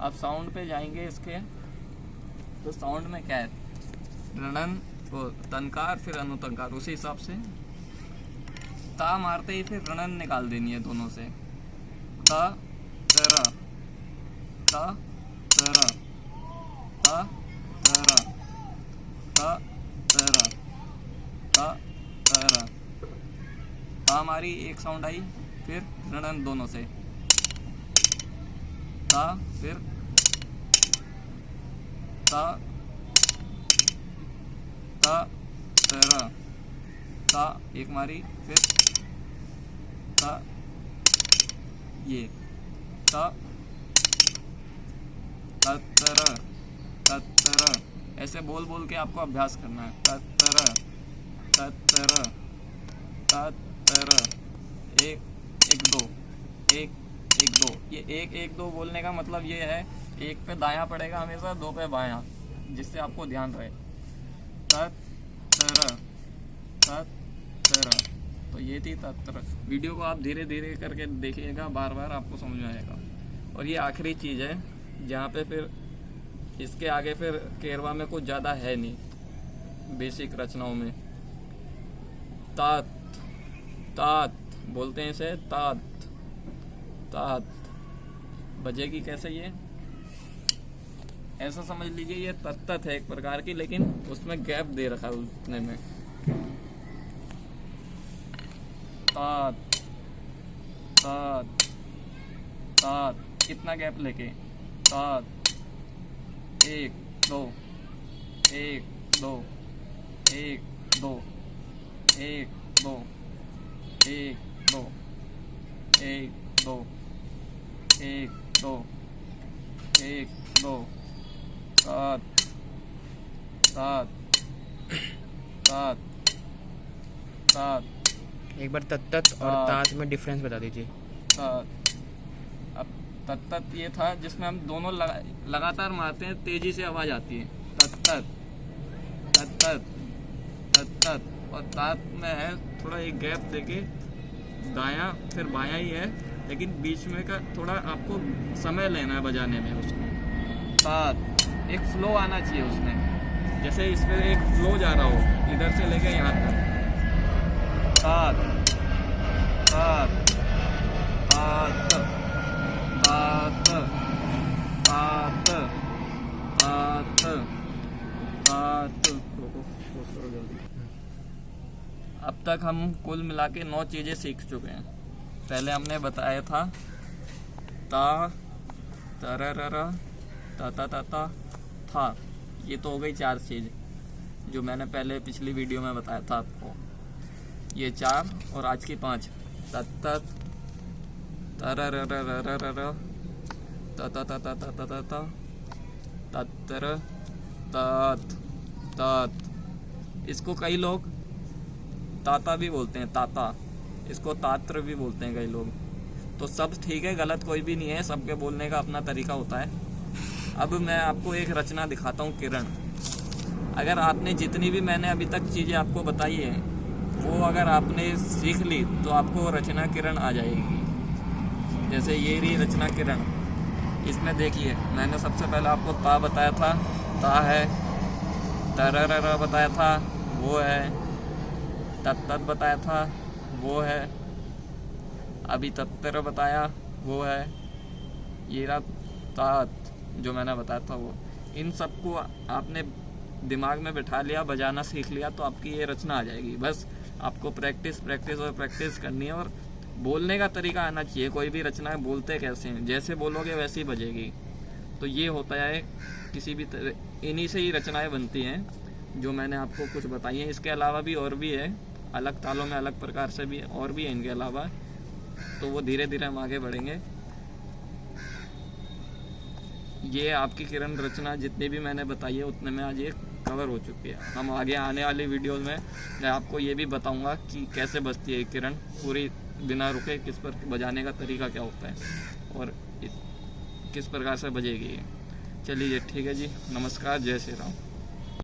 अब साउंड पे जाएंगे इसके, तो साउंड में क्या है, रणन वो तनकार फिर अनुतनकार, उसी हिसाब से ता मारते ही फिर रणन निकाल देनी है दोनों से। ता तरा, ता तरा, ता तरा, ता तरा, ता तरा। ता हमारी एक साउंड आई, फिर रणन दोनों से, ता फिर ता, ता तरा, ता एक मारी, फिर ता, ये ता ततरा, ततरा, ऐसे बोल बोल के आपको अभ्यास करना है। ततरा, ततरा, ततरा, एक एक दो, एक एक दो। ये एक एक दो बोलने का मतलब ये है, एक पे दायां पड़ेगा हमेशा, दो पे बायां, जिससे आपको ध्यान रहे। ततरा, ततरा, तो ये थी ततरा। वीडियो को आप धीरे धीरे करके देखिएगा, बार बार आपको समझ में आएगा। और ये आखिरी चीज़ है जहाँ पे फिर इसके आगे फिर केरवा में कुछ ज़्यादा है नहीं बेसिक रचनाओं में। तात, तात बोलते हैं इसे, तात, तात बजेगी कैसे, ये ऐसा समझ लीजिए ये तत्त है एक प्रकार की, लेकिन उसमें गैप दे रखा है उसने में। तात, तात, तात, कितना गैप लेके, तात, एक दो, एक दो, एक दो, एक दो, एक दो, एक दो, एक दो, एक दो, तात, तात, तात, तात। एक बार तत्त और तात में डिफरेंस बता दीजिए। अब तत्त ये था जिसमें हम दोनों लगातार मारते हैं, तेजी से आवाज आती है। तत्त, तत्त, तत्त। और तात में है थोड़ा एक गैप देके, दायां फिर बायां ही है, लेकिन बीच में का थोड़ा आपको समय लेना है बजाने में उसको। तात एक फ्लो आना चाहिए उसमें, जैसे इस पे एक फ्लो जा रहा हो इधर से लेके यहाँ तक। तात, तात, तात, तात, तात, तात, तात। अब तक हम कुल मिला के 9 चीज़ें सीख चुके हैं। पहले हमने बताया था ता, तरररा, ताता ताता, था। ये तो हो गई 4 चीज़ जो मैंने पहले पिछली वीडियो में बताया था आपको। ये 4 और आज की 5। तत्त, तररररररर, तततततततत, तत्र, तात, तात। इसको कई लोग ताता भी बोलते हैं, ताता। इसको तात्र भी बोलते हैं कई लोग। तो सब ठीक है, गलत कोई भी नहीं है, सबके बोलने का अपना तरीका होता है। अब मैं आपको एक रचना दिखाता हूँ, किरण। अगर आपने जितनी भी मैंने अभी तक चीज़ें आपको बताई है वो अगर आपने सीख ली तो आपको रचना किरण आ जाएगी। जैसे ये रही रचना किरण। इसमें देखिए मैंने सबसे पहले आपको ता बताया था, ता है। तररर बताया था, वो है। तत्त बताया था, वो है। अभी तत्तर बताया, वो है। ये रहा तात जो मैंने बताया था वो। इन सबको आपने दिमाग में बिठा लिया, बजाना सीख लिया, तो आपकी ये रचना आ जाएगी। बस आपको प्रैक्टिस प्रैक्टिस और प्रैक्टिस करनी है, और बोलने का तरीका आना चाहिए। कोई भी रचना है बोलते कैसे हैं, जैसे बोलोगे वैसे ही बजेगी। तो ये होता है किसी भी इन्हीं से ही रचनाएं बनती हैं जो मैंने आपको कुछ बताई हैं। इसके अलावा भी और भी है, अलग तालों में अलग प्रकार से भी और भी है इनके अलावा। तो वो धीरे धीरे हम आगे बढ़ेंगे। ये आपकी किरण रचना जितनी भी मैंने बताई है उतने में आज ये कवर हो चुकी है। हम आगे आने वाली वीडियोस में मैं आपको ये भी बताऊंगा कि कैसे बजती है किरण पूरी बिना रुके, किस पर बजाने का तरीका क्या होता है और किस प्रकार से बजेगी। चलिए ठीक है जी, नमस्कार, जय श्री राम।